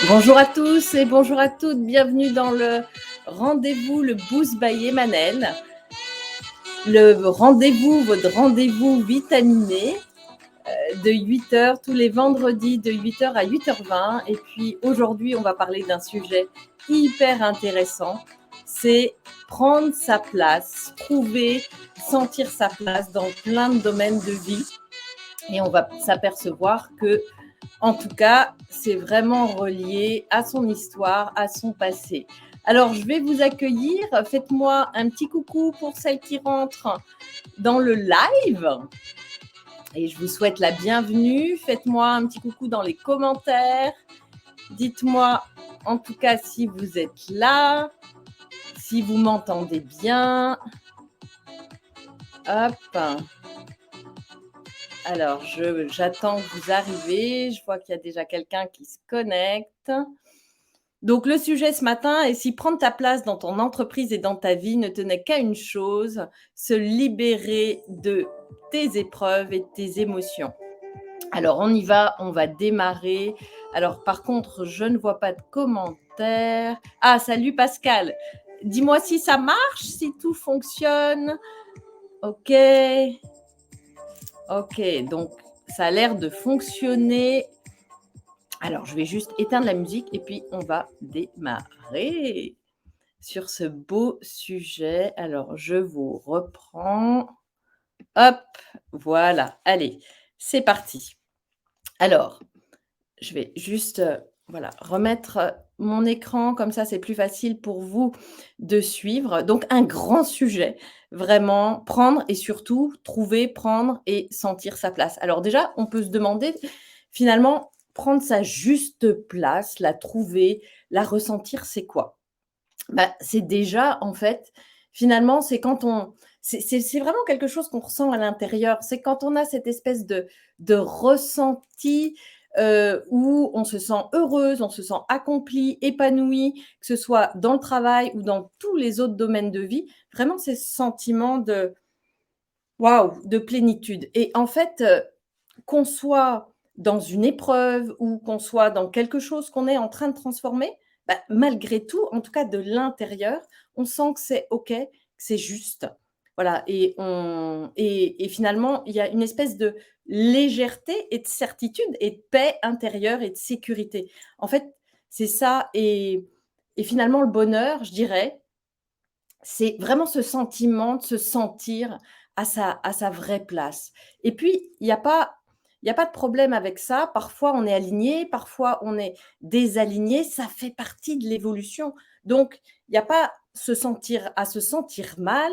Bonjour à tous et bonjour à toutes, bienvenue dans le rendez-vous, le Boost by Emmanuel. Le rendez-vous, votre rendez-vous vitaminé de 8h tous les vendredis de 8h à 8h20. Et puis aujourd'hui, on va parler d'un sujet hyper intéressant, c'est prendre sa place, trouver, sentir sa place dans plein de domaines de vie. Et on va s'apercevoir que, en tout cas, c'est vraiment relié à son histoire, à son passé. Alors, je vais vous accueillir. Faites-moi un petit coucou pour celles qui rentrent dans le live. Et je vous souhaite la bienvenue. Faites-moi un petit coucou dans les commentaires. Dites-moi, en tout cas, si vous êtes là, si vous m'entendez bien. Hop. Alors, j'attends que vous arrivez. Je vois qu'il y a déjà quelqu'un qui se connecte. Donc, le sujet ce matin est si prendre ta place dans ton entreprise et dans ta vie ne tenait qu'à une chose, se libérer de tes épreuves et de tes émotions. Alors, on y va, on va démarrer. Alors, par contre, je ne vois pas de commentaires. Ah, salut Pascal. Dis-moi si ça marche, si tout fonctionne. Ok. Ok, donc ça a l'air de fonctionner. Alors, je vais juste éteindre la musique et puis on va démarrer sur ce beau sujet. Alors, je vous reprends. Hop, voilà. Allez, c'est parti. Alors, je vais juste remettre mon écran, comme ça c'est plus facile pour vous de suivre. Donc, un grand sujet, vraiment prendre et surtout trouver, prendre et sentir sa place. Alors déjà, on peut se demander finalement, prendre sa juste place, la trouver, la ressentir, c'est quoi? C'est déjà en fait, finalement, c'est quand on c'est vraiment quelque chose qu'on ressent à l'intérieur. C'est quand on a cette espèce de ressenti, où on se sent heureuse, on se sent accomplie, épanouie, que ce soit dans le travail ou dans tous les autres domaines de vie. Vraiment, c'est ce sentiment de waouh, de plénitude et en fait, qu'on soit dans une épreuve ou qu'on soit dans quelque chose qu'on est en train de transformer, malgré tout, en tout cas de l'intérieur, on sent que c'est OK, que c'est juste. Voilà et finalement, il y a une espèce de légèreté et de certitude et de paix intérieure et de sécurité. En fait, c'est ça et finalement le bonheur, je dirais, c'est vraiment ce sentiment de se sentir à sa vraie place. Et puis, il y a pas de problème avec ça. Parfois, on est aligné, parfois, on est désaligné. Ça fait partie de l'évolution. Donc, il y a pas se sentir mal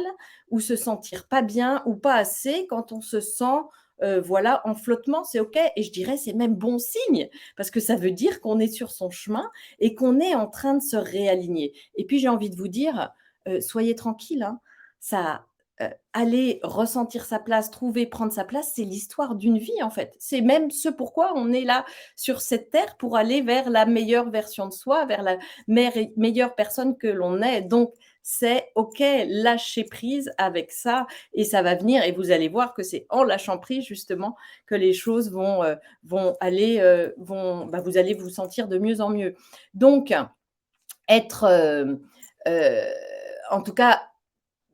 ou se sentir pas bien ou pas assez quand on se sent, en flottement, c'est OK et je dirais c'est même bon signe parce que ça veut dire qu'on est sur son chemin et qu'on est en train de se réaligner. Et puis, j'ai envie de vous dire, soyez tranquille, hein. Ça, aller ressentir sa place, trouver, prendre sa place, c'est l'histoire d'une vie, en fait. C'est même ce pourquoi on est là sur cette terre pour aller vers la meilleure version de soi, vers la meilleure personne que l'on est. Donc, c'est OK, lâcher prise avec ça et ça va venir et vous allez voir que c'est en lâchant prise justement que les choses vont aller, vous allez vous sentir de mieux en mieux. Donc être, heu, en tout cas,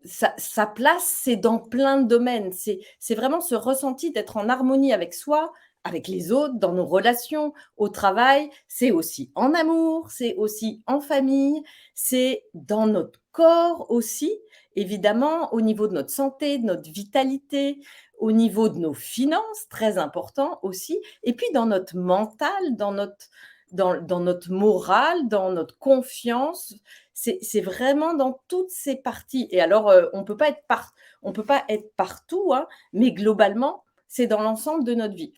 sa place, c'est dans plein de domaines. C'est vraiment ce ressenti d'être en harmonie avec soi, avec les autres, dans nos relations, au travail. C'est aussi en amour, c'est aussi en famille, c'est dans notre corps aussi, évidemment, au niveau de notre santé, de notre vitalité, au niveau de nos finances, très important aussi, et puis dans notre mental, dans notre morale, dans notre confiance. C'est vraiment dans toutes ces parties et alors, on peut pas être partout, hein, mais globalement, c'est dans l'ensemble de notre vie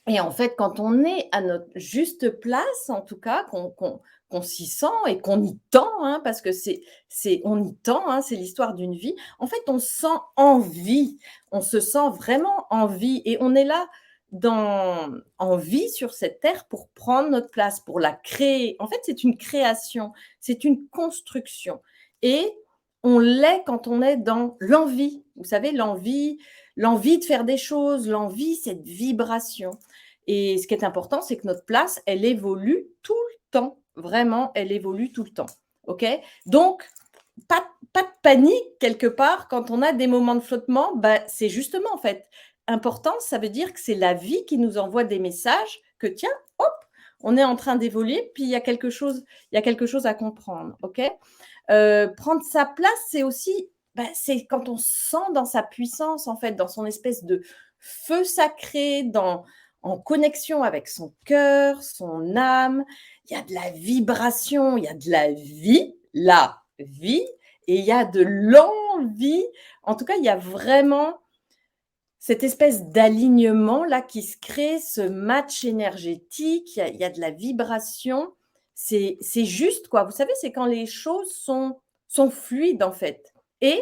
et en fait, quand on est à notre juste place, en tout cas, qu'on s'y sent et qu'on y tend, hein, parce que on y tend, hein, c'est l'histoire d'une vie. En fait, on se sent en vie, on se sent vraiment en vie et on est là en vie sur cette terre pour prendre notre place, pour la créer. En fait, c'est une création, c'est une construction et on l'est quand on est dans l'envie. Vous savez, l'envie de faire des choses, l'envie, cette vibration Et ce qui est important, c'est que notre place, elle évolue tout le temps. Vraiment, elle évolue tout le temps. OK? Donc, pas de panique quelque part quand on a des moments de flottement. Bah, c'est justement, en fait, important, ça veut dire que c'est la vie qui nous envoie des messages que tiens, hop, on est en train d'évoluer, puis il y a quelque chose à comprendre. OK? Prendre sa place, c'est aussi, bah, c'est quand on se sent dans sa puissance, en fait, dans son espèce de feu sacré, en connexion avec son cœur, son âme. Il y a de la vibration, il y a de la vie, et il y a de l'envie. En tout cas, il y a vraiment cette espèce d'alignement là qui se crée, ce match énergétique, il y a de la vibration. C'est juste quoi. Vous savez, c'est quand les choses sont fluides en fait. Et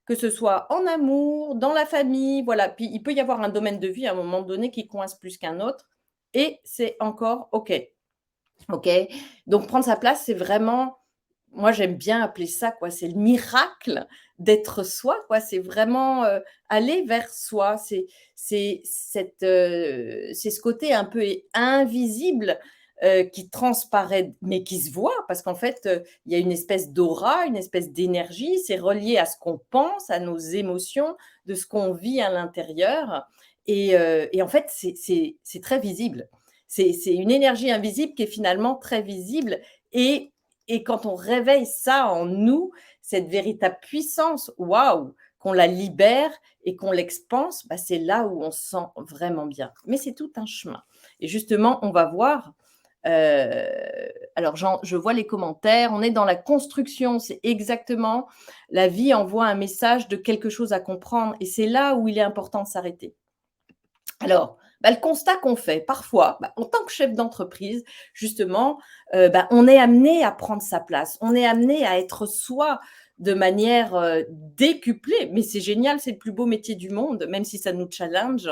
que ce soit en amour, dans la famille, voilà. Puis il peut y avoir un domaine de vie à un moment donné qui coince plus qu'un autre. Et c'est encore OK. OK? Donc prendre sa place, c'est vraiment, moi j'aime bien appeler ça quoi, c'est le miracle d'être soi quoi. C'est vraiment, aller vers soi. C'est ce côté un peu invisible, qui transparaît, mais qui se voit parce qu'en fait, il y a une espèce d'aura, une espèce d'énergie. C'est relié à ce qu'on pense, à nos émotions, de ce qu'on vit à l'intérieur et en fait, c'est très visible. C'est une énergie invisible qui est finalement très visible et quand on réveille ça en nous, cette véritable puissance, waouh, qu'on la libère et qu'on l'expanse, bah, c'est là où on se sent vraiment bien. Mais c'est tout un chemin. Et justement, on va voir, heu, alors je vois les commentaires, on est dans la construction, c'est exactement, la vie envoie un message de quelque chose à comprendre et c'est là où il est important de s'arrêter. Alors, bah, le constat qu'on fait parfois, bah, en tant que chef d'entreprise, justement, bah, on est amené à prendre sa place. On est amené à être soi de manière, décuplée. Mais c'est génial, c'est le plus beau métier du monde, même si ça nous challenge,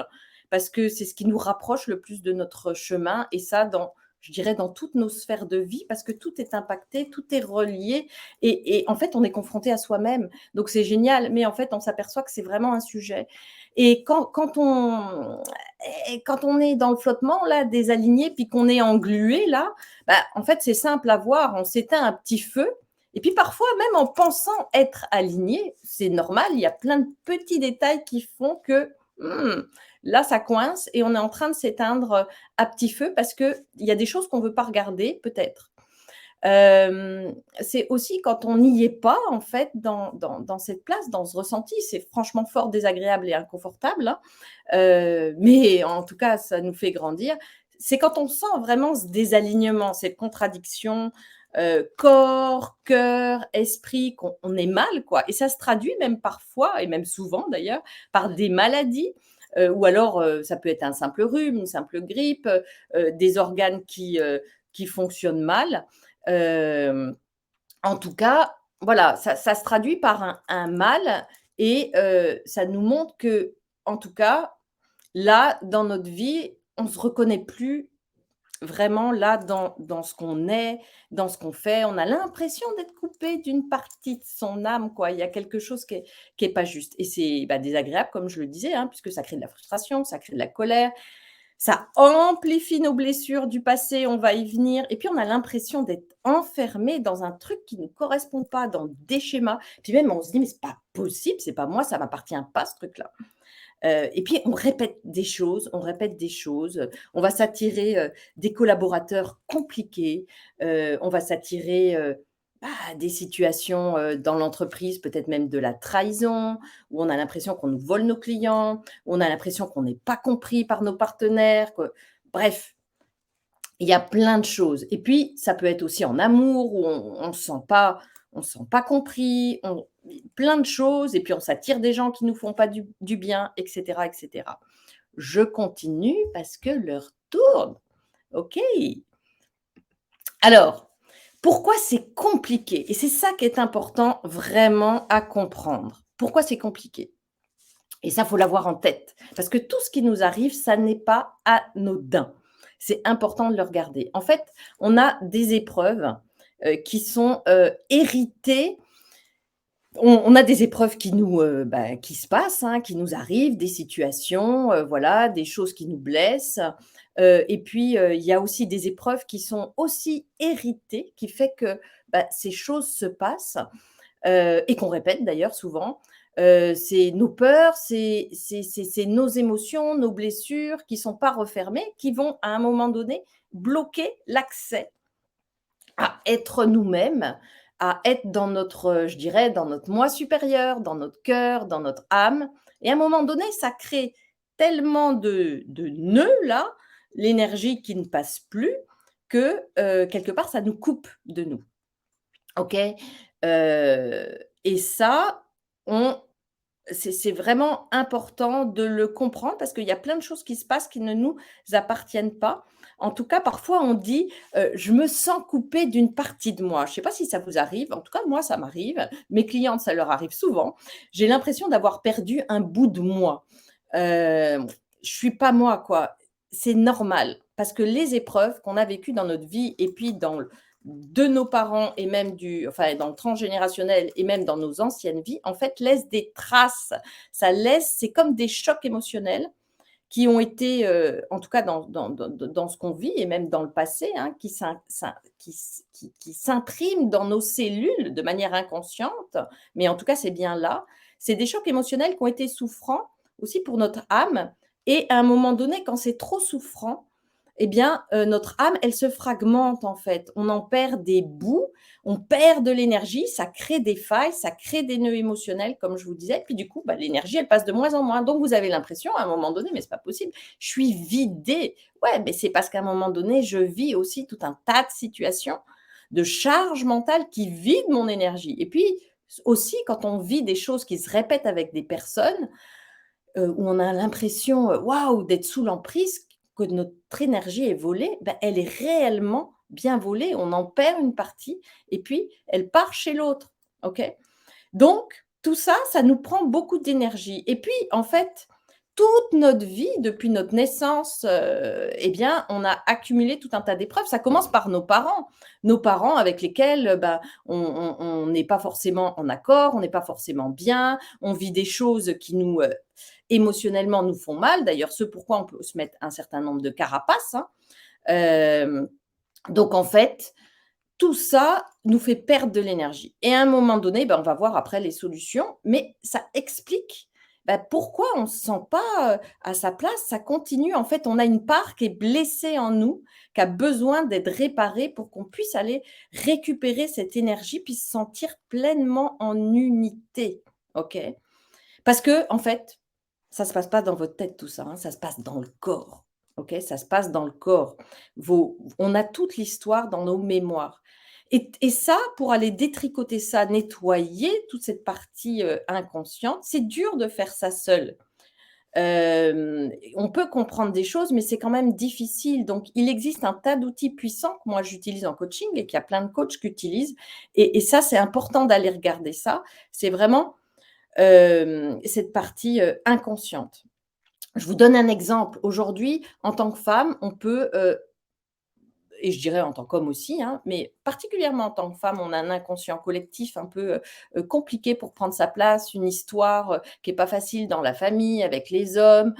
parce que c'est ce qui nous rapproche le plus de notre chemin et ça dans, je dirais, dans toutes nos sphères de vie, parce que tout est impacté, tout est relié et en fait, on est confronté à soi-même. Donc c'est génial, mais en fait, on s'aperçoit que c'est vraiment un sujet et quand on est dans le flottement là, désaligné, puis qu'on est englué là, bah, en fait, c'est simple à voir, on s'éteint un petit feu et puis parfois même en pensant être aligné, c'est normal, il y a plein de petits détails qui font que, là ça coince et on est en train de s'éteindre, à petit feu parce qu'il y a des choses qu'on ne veut pas regarder peut-être. C'est aussi quand on n'y est pas, en fait, dans cette place, dans ce ressenti, c'est franchement fort désagréable et inconfortable, hein, mais en tout cas, ça nous fait grandir. C'est quand on sent vraiment ce désalignement, cette contradiction, corps, cœur, esprit, qu'on est mal, quoi et ça se traduit même parfois et même souvent d'ailleurs, par des maladies, ou alors, ça peut être un simple rhume, une simple grippe, des organes qui fonctionnent mal. Hem, En tout cas, voilà, ça se traduit par un mal et ça nous montre que, en tout cas, là, dans notre vie, on ne se reconnaît plus vraiment là dans ce qu'on est, dans ce qu'on fait. On a l'impression d'être coupé d'une partie de son âme, quoi. Il y a quelque chose qui est pas juste et c'est, bah, désagréable comme je le disais, hein, puisque ça crée de la frustration, ça crée de la colère, ça amplifie nos blessures du passé, on va y venir et puis on a l'impression d'être enfermé dans un truc qui ne correspond pas, dans des schémas. Puis même on se dit: «Mais c'est pas possible, c'est pas moi, ça m'appartient pas ce truc-là». Et puis on répète des choses, on répète des choses, on va s'attirer, des collaborateurs compliqués, on va s'attirer, bah, des situations, dans l'entreprise, peut-être même de la trahison, où on a l'impression qu'on nous vole nos clients, où on a l'impression qu'on n'est pas compris par nos partenaires, que bref, il y a plein de choses et puis ça peut être aussi en amour où on se sent pas compris, plein de choses et puis on s'attire des gens qui nous font pas du bien et cetera et cetera. Je continue parce que l'heure tourne. OK. Alors, pourquoi c'est compliqué? Et c'est ça qui est important vraiment à comprendre. Pourquoi c'est compliqué? Et ça, faut l'avoir en tête parce que tout ce qui nous arrive, ça n'est pas anodin. C'est important de le regarder. En fait, on a des épreuves, qui sont, héritées. On a des épreuves qui nous, qui se passent, hein, qui nous arrivent, des situations, voilà, des choses qui nous blessent, Et puis, il y a aussi des épreuves qui sont aussi héritées, qui fait que, bah, ces choses se passent, et qu'on répète d'ailleurs souvent. C'est nos peurs, c'est nos émotions, nos blessures qui sont pas refermées, qui vont à un moment donné bloquer l'accès à être nous-mêmes, à être dans notre, je dirais, dans notre moi supérieur, dans notre cœur, dans notre âme. Et à un moment donné, ça crée tellement de nœuds là, l'énergie qui ne passe plus, que quelque part, ça nous coupe de nous. OK? Et ça, on c'est vraiment important de le comprendre parce qu'il y a plein de choses qui se passent qui ne nous appartiennent pas. En tout cas, parfois on dit, «Je me sens coupé d'une partie de moi». Je ne sais pas si ça vous arrive, en tout cas moi ça m'arrive, mes clientes ça leur arrive souvent. J'ai l'impression d'avoir perdu un bout de moi. Je suis pas moi quoi. C'est normal parce que les épreuves qu'on a vécues dans notre vie et puis de nos parents et même enfin, dans le transgénérationnel et même dans nos anciennes vies, en fait, laissent des traces. Ça laisse c'est comme des chocs émotionnels qui ont été, en tout cas dans ce qu'on vit et même dans le passé, hein, qui s'impriment dans nos cellules de manière inconsciente, mais en tout cas, c'est bien là. C'est des chocs émotionnels qui ont été souffrants aussi pour notre âme et à un moment donné, quand c'est trop souffrant, eh bien, notre âme, elle se fragmente en fait. On en perd des bouts, on perd de l'énergie, ça crée des failles, ça crée des nœuds émotionnels comme je vous disais, puis du coup, bah, l'énergie, elle passe de moins en moins. Donc vous avez l'impression à un moment donné: «Mais c'est pas possible, je suis vidée». Ouais, mais c'est parce qu'à un moment donné, je vis aussi tout un tas de situations, de charges mentales qui vident mon énergie et puis aussi quand on vit des choses qui se répètent avec des personnes, où on a l'impression, waouh, d'être sous l'emprise, que notre énergie est volée, bah, elle est réellement bien volée. On en perd une partie et puis elle part chez l'autre, OK? Donc tout ça, ça nous prend beaucoup d'énergie et puis, en fait, toute notre vie, depuis notre naissance, eh bien, on a accumulé tout un tas d'épreuves. Ça commence par nos parents avec lesquels, bah, on n'est pas forcément en accord, on n'est pas forcément bien, on vit des choses qui nous, émotionnellement nous font mal. D'ailleurs, ce pourquoi on peut se mettre un certain nombre de carapaces, hein. Hem, donc en fait, tout ça nous fait perdre de l'énergie et à un moment donné, ben, on va voir après les solutions, mais ça explique, bah, pourquoi on ne se sent pas, à sa place. Ça continue en fait, on a une part qui est blessée en nous, qui a besoin d'être réparée pour qu'on puisse aller récupérer cette énergie, puis se sentir pleinement en unité, OK? Parce que en fait, ça se passe pas dans votre tête tout ça, hein, ça se passe dans le corps, OK? Ça se passe dans le corps. On a toute l'histoire dans nos mémoires et ça, pour aller détricoter ça, nettoyer toute cette partie, inconsciente, c'est dur de faire ça seul. On peut comprendre des choses, mais c'est quand même difficile. Donc il existe un tas d'outils puissants que moi j'utilise en coaching et qu'il y a plein de coachs qui utilisent et ça, c'est important d'aller regarder ça. C'est vraiment cette partie, inconsciente. Je vous donne un exemple. Aujourd'hui, en tant que femme, on peut, et je dirais en tant qu'homme aussi, hein, mais particulièrement en tant que femme, on a un inconscient collectif un peu, compliqué pour prendre sa place, une histoire, qui est pas facile dans la famille, avec les hommes,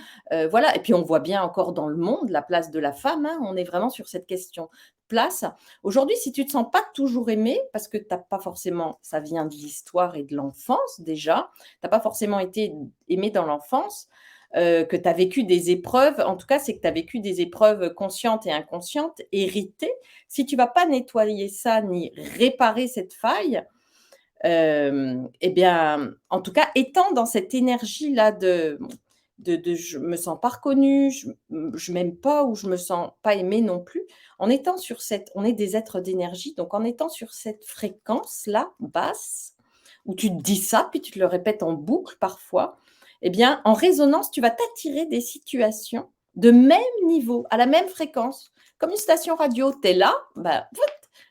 voilà et puis on voit bien encore dans le monde la place de la femme, hein, on est vraiment sur cette question place. Aujourd'hui, si tu te sens pas toujours aimée, parce que tu as pas forcément ça vient de l'histoire et de l'enfance déjà, tu as pas forcément été aimée dans l'enfance, que tu as vécu des épreuves, en tout cas, c'est que tu as vécu des épreuves conscientes et inconscientes, héritées. Si tu vas pas nettoyer ça ni réparer cette faille, et bien, en tout cas, étant dans cette énergie-là de je me sens pas reconnue, je m'aime pas ou je me sens pas aimée non plus, en étant sur cette on est des êtres d'énergie, donc en étant sur cette fréquence-là, basse, où tu te dis ça, puis tu te le répètes en boucle parfois, eh bien, en résonance, tu vas t'attirer des situations de même niveau, à la même fréquence. Comme une station radio, tu es là, bah,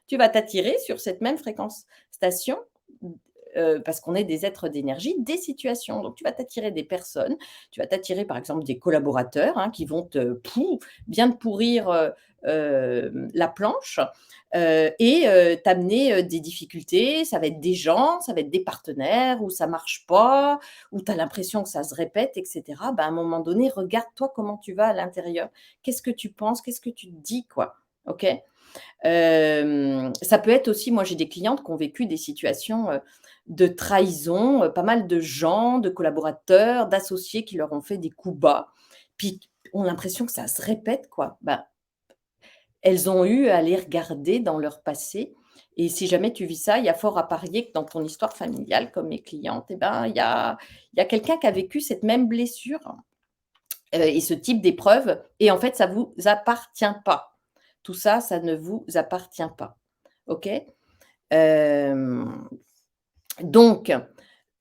tu vas t'attirer sur cette même fréquence station, parce qu'on est des êtres d'énergie, des situations. Donc tu vas t'attirer des personnes, tu vas t'attirer par exemple des collaborateurs, hein, qui vont bien te pourrir, la planche, et t'amener, des difficultés. Ça va être des gens, ça va être des partenaires où ça marche pas, où tu as l'impression que ça se répète et cetera. À un moment donné, regarde-toi comment tu vas à l'intérieur. Qu'est-ce que tu penses? Qu'est-ce que tu te dis, quoi? OK? Ça peut être aussi moi j'ai des clientes qui ont vécu des situations, de trahison, pas mal de gens, de collaborateurs, d'associés qui leur ont fait des coups bas, puis ont l'impression que ça se répète quoi. Elles ont eu à les regarder dans leur passé et si jamais tu vis ça, il y a fort à parier que dans ton histoire familiale, comme mes clientes, il y a quelqu'un qui a vécu cette même blessure, et ce type d'épreuve et en fait, ça vous appartient pas. Tout ça, ça ne vous appartient pas. OK? Hem, donc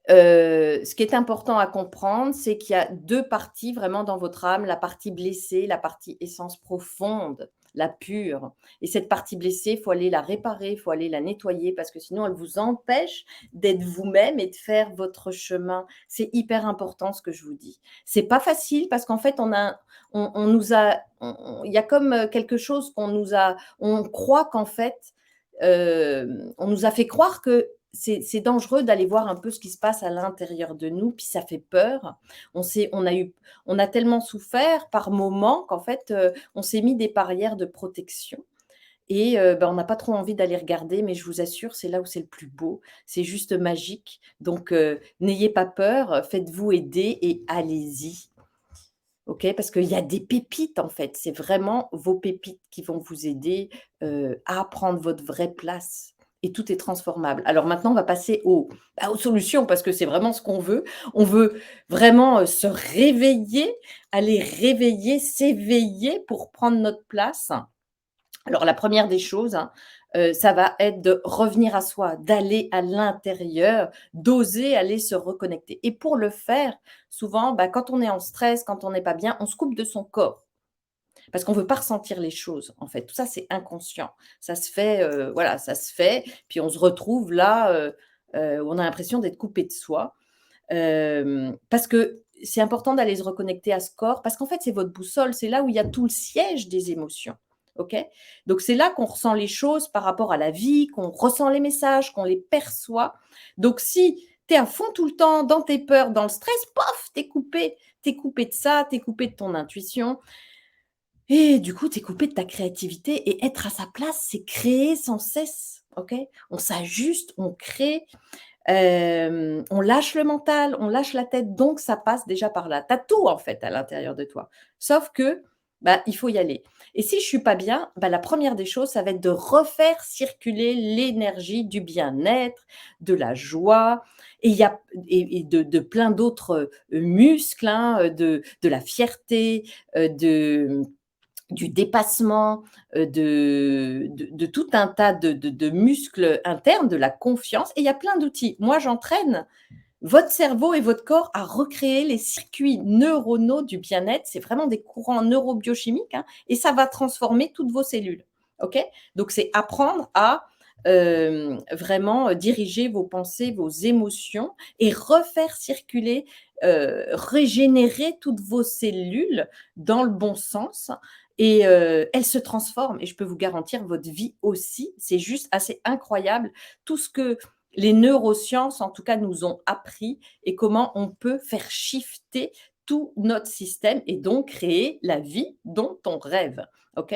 ce qui est important à comprendre, c'est qu'il y a 2 parties vraiment dans votre âme, la partie blessée, la partie essence profonde, la pure et cette partie blessée, il faut aller la réparer, il faut aller la nettoyer parce que sinon elle vous empêche d'être vous-même et de faire votre chemin. C'est hyper important ce que je vous dis. C'est pas facile parce qu'en fait on nous a il y a comme, quelque chose qu'on nous a on croit qu'en fait, on nous a fait croire que c'est dangereux d'aller voir un peu ce qui se passe à l'intérieur de nous, puis ça fait peur. On a tellement souffert par moments qu'en fait, on s'est mis des barrières de protection et on n'a pas trop envie d'aller regarder, mais je vous assure, c'est là où c'est le plus beau. C'est juste magique. Donc n'ayez pas peur, faites-vous aider et allez-y. OK? Parce qu'il y a des pépites en fait. C'est vraiment vos pépites qui vont vous aider, à prendre votre vraie place et tout est transformable. Alors maintenant, on va passer aux solutions parce que c'est vraiment ce qu'on veut. On veut vraiment, se réveiller, aller réveiller, s'éveiller pour prendre notre place. Alors la première des choses, hein, ça va être de revenir à soi, d'aller à l'intérieur, d'oser aller se reconnecter et pour le faire, souvent, quand on est en stress, quand on n'est pas bien, on se coupe de son corps parce qu'on ne veut pas ressentir les choses, en fait. Tout ça, c'est inconscient. Ça se fait, voilà, ça se fait, puis on se retrouve là, où on a l'impression d'être coupé de soi, parce que c'est important d'aller se reconnecter à ce corps parce qu'en fait, c'est votre boussole, c'est là où il y a tout le siège des émotions. OK? Donc c'est là qu'on ressent les choses par rapport à la vie, qu'on ressent les messages, qu'on les perçoit. Donc si tu es à fond tout le temps dans tes peurs, dans le stress, pof, tu es coupé de ça, tu es coupé de ton intuition et du coup, tu es coupé de ta créativité et être à sa place, c'est créer sans cesse. OK? On s'ajuste, on crée, on lâche le mental, on lâche la tête, donc ça passe déjà par là. Tu as tout en fait à l'intérieur de toi. Sauf que, il faut y aller. Et si je suis pas bien, la première des choses, ça va être de refaire circuler l'énergie du bien-être, de la joie et il y a et de plein d'autres, muscles, hein, de la fierté, du dépassement, de tout un tas de muscles internes, de la confiance et il y a plein d'outils. Moi, j'entraîne votre cerveau et votre corps à recréer les circuits neuronaux du bien-être. C'est vraiment des courants neurobiochimiques, hein, et ça va transformer toutes vos cellules. OK? Donc c'est apprendre à, vraiment, diriger vos pensées, vos émotions et refaire circuler, régénérer toutes vos cellules dans le bon sens et elles se transforment et je peux vous garantir votre vie aussi. C'est juste assez incroyable tout ce que les neurosciences, en tout cas, nous ont appris et comment on peut faire shifter tout notre système et donc créer la vie dont on rêve. OK?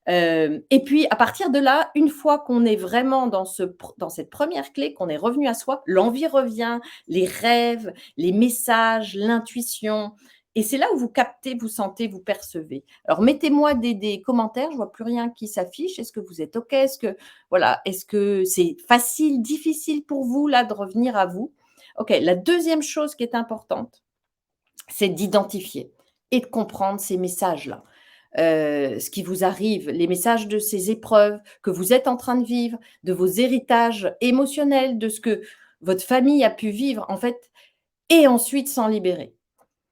Et puis à partir de là, une fois qu'on est vraiment dans cette première clé, qu'on est revenu à soi, l'envie revient, les rêves, les messages, l'intuition et c'est là où vous captez, vous sentez, vous percevez. Alors mettez-moi des commentaires, je vois plus rien qui s'affiche. Est-ce que vous êtes OK? Est-ce que c'est facile, difficile pour vous là de revenir à vous? OK, la deuxième chose qui est importante, c'est d'identifier et de comprendre ces messages-là. Ce qui vous arrive, les messages de ces épreuves que vous êtes en train de vivre, de vos héritages émotionnels, de ce que votre famille a pu vivre en fait et ensuite s'en libérer.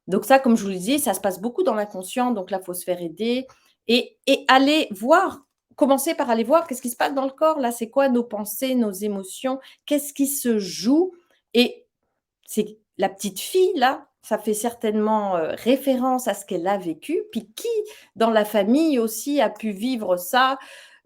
Donc ça, comme je vous le disais, ça se passe beaucoup dans l'inconscient, donc là, il faut se faire aider et aller voir, commencer par aller voir qu'est-ce qui se passe dans le corps là, c'est quoi nos pensées, nos émotions, qu'est-ce qui se joue et c'est la petite fille là, ça fait certainement, référence à ce qu'elle a vécu. Puis qui dans la famille aussi a pu vivre ça,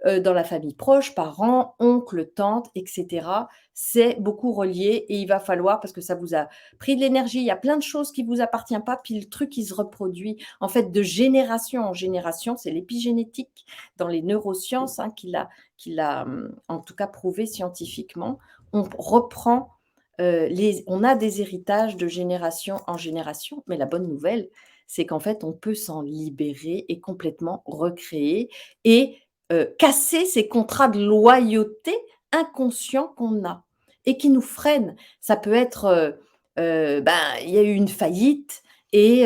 dans la famille proche, parents, oncles, tantes et cetera. C'est beaucoup relié et il va falloir parce que ça vous a pris de l'énergie, il y a plein de choses qui vous appartient pas, puis le truc il se reproduit en fait de génération en génération. C'est l'épigénétique dans les neurosciences, hein, en tout cas prouvé scientifiquement. On reprend, on a des héritages de génération en génération, mais la bonne nouvelle, c'est qu'en fait, on peut s'en libérer et complètement recréer et casser ces contrats de loyauté inconscients qu'on a et qui nous freinent. Ça peut être, ben, il y a eu une faillite et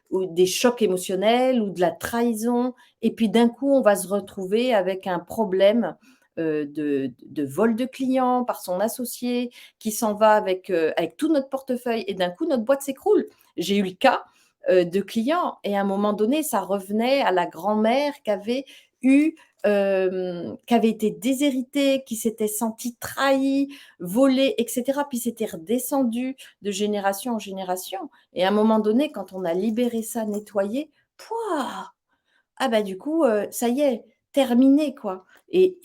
ou des chocs émotionnels ou de la trahison et puis d'un coup, on va se retrouver avec un problème, de vol de clients par son associé qui s'en va avec tout notre portefeuille et d'un coup, notre boîte s'écroule. J'ai eu le cas, de clients et à un moment donné, ça revenait à la grand-mère eu, qui avait été déshéritée, qui s'était sentie trahie, volée et cetera. Puis c'était redescendu de génération en génération et à un moment donné, quand on a libéré ça, nettoyé, pouah! Ah bah, du coup, ça y est, terminé quoi et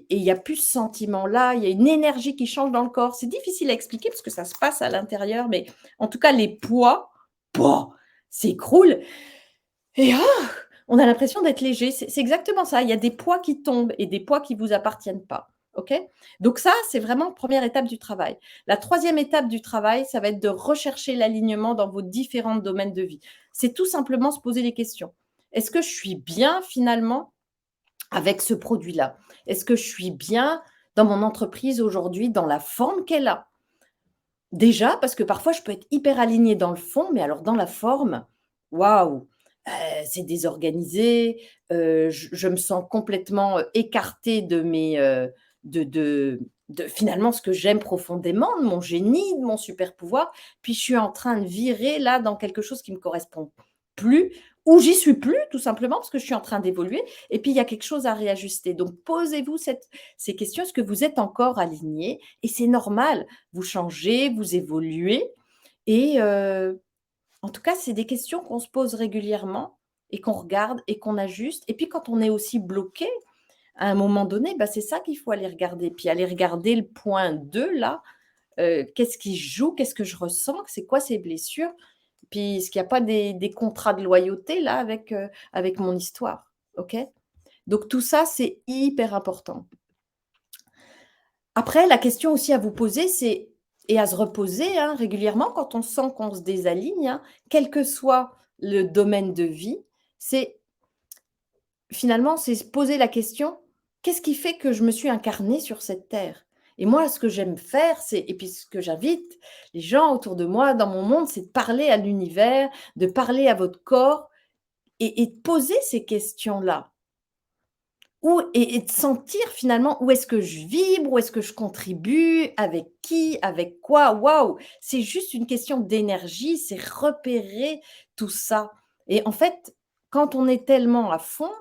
il y a plus ce sentiment-là, il y a une énergie qui change dans le corps. C'est difficile à expliquer parce que ça se passe à l'intérieur, mais en tout cas les poids, pouah, s'écroulent et on a l'impression d'être léger. C'est exactement ça. Il y a des poids qui tombent et des poids qui vous appartiennent pas. OK? Donc ça, c'est vraiment première étape du travail. La troisième étape du travail, ça va être de rechercher l'alignement dans vos différents domaines de vie. C'est tout simplement se poser les questions. Est-ce que je suis bien finalement avec ce produit-là? Est-ce que je suis bien dans mon entreprise aujourd'hui, dans la forme qu'elle a? Déjà, parce que parfois je peux être hyper alignée dans le fond, mais alors dans la forme, waouh, c'est désorganisé, je me sens complètement, écartée de mes, de finalement ce que j'aime profondément, de mon génie, de mon super pouvoir. Puis je suis en train de virer là dans quelque chose qui me correspond plus ou j'y suis plus tout simplement parce que je suis en train d'évoluer et puis il y a quelque chose à réajuster. Donc posez-vous ces questions, est-ce que vous êtes encore aligné? Et c'est normal, vous changez, vous évoluez et en tout cas, c'est des questions qu'on se pose régulièrement et qu'on regarde et qu'on ajuste et puis quand on est aussi bloqué, à un moment donné, bah, c'est ça qu'il faut aller regarder. Puis aller regarder le point 2 là, qu'est-ce qui joue? Qu'est-ce que je ressens? C'est quoi ces blessures? Puis est-ce qu'il y a pas des contrats de loyauté là avec mon histoire? OK? Donc tout ça, c'est hyper important. Après, la question aussi à vous poser, c'est et à se reposer, hein, régulièrement quand on sent qu'on se désaligne, hein, quel que soit le domaine de vie, c'est finalement, c'est se poser la question: «Qu'est-ce qui fait que je me suis incarnée sur cette terre?» Et moi, ce que j'aime faire, c'est et puis ce que j'invite les gens autour de moi, dans mon monde, c'est de parler à l'univers, de parler à votre corps et de poser ces questions-là. Et de sentir finalement où est-ce que je vibre, où est-ce que je contribue, avec qui, avec quoi. Waouh! C'est juste une question d'énergie, c'est repérer tout ça et en fait, quand on est tellement à fond,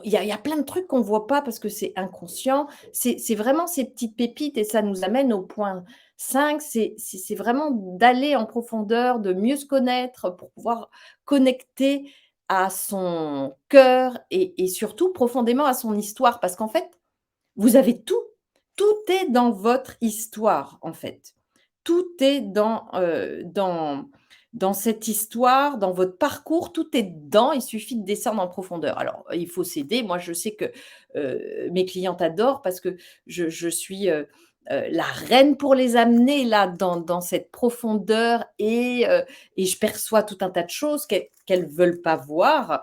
il y a plein de trucs qu'on ne voit pas parce que c'est inconscient. C'est vraiment ces petites pépites et ça nous amène au point 5. C'est vraiment d'aller en profondeur, de mieux se connaître pour pouvoir connecter à son cœur et surtout profondément à son histoire. Parce qu'en fait, vous avez tout. Tout est dans votre histoire, en fait. Tout est dans cette histoire, dans votre parcours, tout est dedans, il suffit de descendre en profondeur. Alors, il faut s'aider. Moi, je sais que, mes clientes adorent parce que je suis, la reine pour les amener là dans cette profondeur et je perçois tout un tas de choses qu'elles veulent pas voir.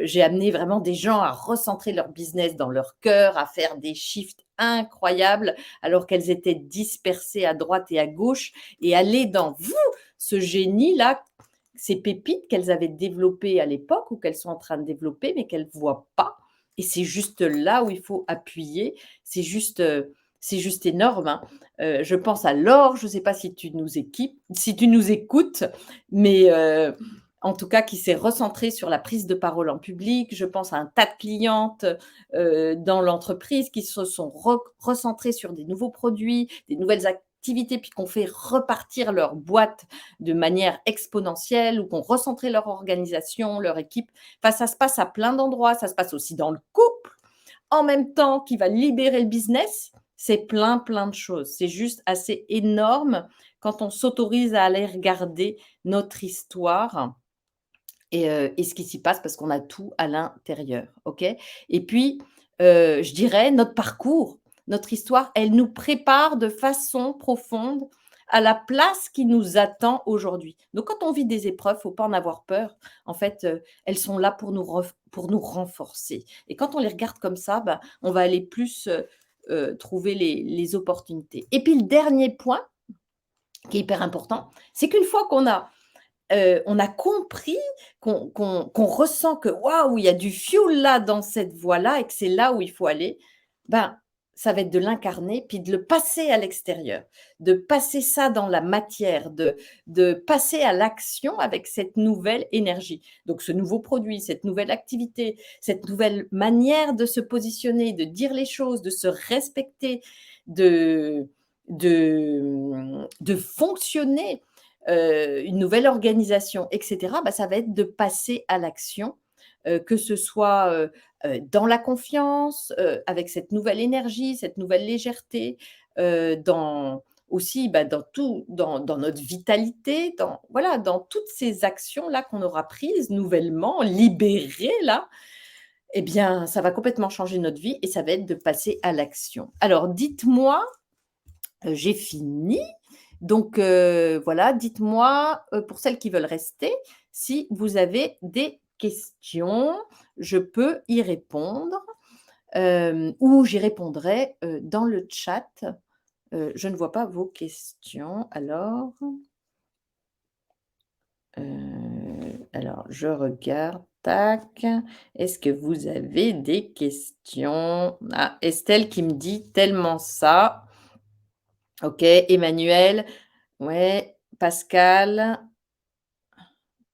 J'ai amené vraiment des gens à recentrer leur business dans leur cœur, à faire des shifts incroyables alors qu'elles étaient dispersées à droite et à gauche et aller dans ce génie-là, ces pépites qu'elles avaient développées à l'époque ou qu'elles sont en train de développer, mais qu'elles ne voient pas. Et c'est juste là où il faut appuyer. C'est juste énorme, hein. Je pense à Laure, je ne sais pas si tu nous écoutes, mais en tout cas qui s'est recentrée sur la prise de parole en public. Je pense à un tas de clientes, dans l'entreprise qui se sont recentrées sur des nouveaux produits, des nouvelles activités activité, puis qu'on fait repartir leur boîte de manière exponentielle ou qu'on recentrait leur organisation, leur équipe. Enfin, ça se passe à plein d'endroits. Ça se passe aussi dans le couple, en même temps qui va libérer le business. C'est plein, plein de choses. C'est juste assez énorme quand on s'autorise à aller regarder notre histoire et ce qui s'y passe parce qu'on a tout à l'intérieur, OK? Et puis, je dirais notre parcours, notre histoire, elle nous prépare de façon profonde à la place qui nous attend aujourd'hui. Donc quand on vit des épreuves, faut pas en avoir peur. En fait, elles sont là pour nous renforcer et quand on les regarde comme ça, bah, on va aller plus, trouver les opportunités et puis le dernier point qui est hyper important, c'est qu'une fois on a compris qu'on ressent que waouh, il y a du fioul là dans cette voie-là et que c'est là où il faut aller, ben, ça va être de l'incarner puis de le passer à l'extérieur, de passer ça dans la matière, de passer à l'action avec cette nouvelle énergie. Donc ce nouveau produit, cette nouvelle activité, cette nouvelle manière de se positionner, de dire les choses, de se respecter, de de fonctionner une nouvelle organisation, et cetera, bah, ça va être de passer à l'action, que ce soit, dans la confiance, avec cette nouvelle énergie, cette nouvelle légèreté, dans aussi, bah, dans tout dans notre vitalité, dans voilà, dans toutes ces actions-là qu'on aura prises nouvellement, libérées là, eh bien, ça va complètement changer notre vie et ça va être de passer à l'action. Alors dites-moi, j'ai fini. Donc voilà, dites-moi, pour celles qui veulent rester, si vous avez des questions, je peux y répondre, ou j'y répondrai, dans le chat. Je ne vois pas vos questions. Alors je regarde, tac. Est-ce que vous avez des questions? Ah, Estelle qui me dit: «Tellement ça». OK, Emmanuel, ouais, Pascal,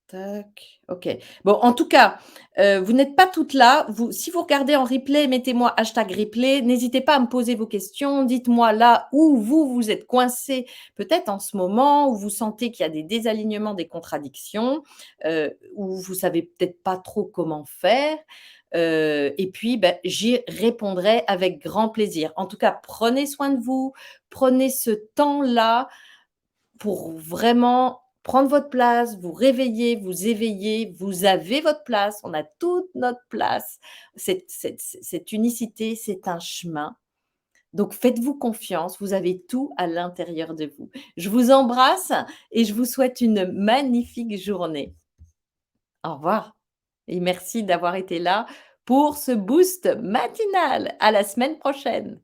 tac, OK. Bon, en tout cas, vous n'êtes pas toutes là. Si vous regardez en replay, mettez-moi #replay. N'hésitez pas à me poser vos questions. Dites-moi là où vous êtes coincés, peut-être en ce moment, où vous sentez qu'il y a des désalignements, des contradictions, où vous savez peut-être pas trop comment faire. Et puis, bah, j'y répondrai avec grand plaisir. En tout cas, prenez soin de vous, prenez ce temps-là pour vraiment prendre votre place, vous réveiller, vous éveiller. Vous avez votre place, on a toute notre place. Cette unicité, c'est un chemin. Donc faites-vous confiance, vous avez tout à l'intérieur de vous. Je vous embrasse et je vous souhaite une magnifique journée. Au revoir et merci d'avoir été là pour ce boost matinal. À la semaine prochaine.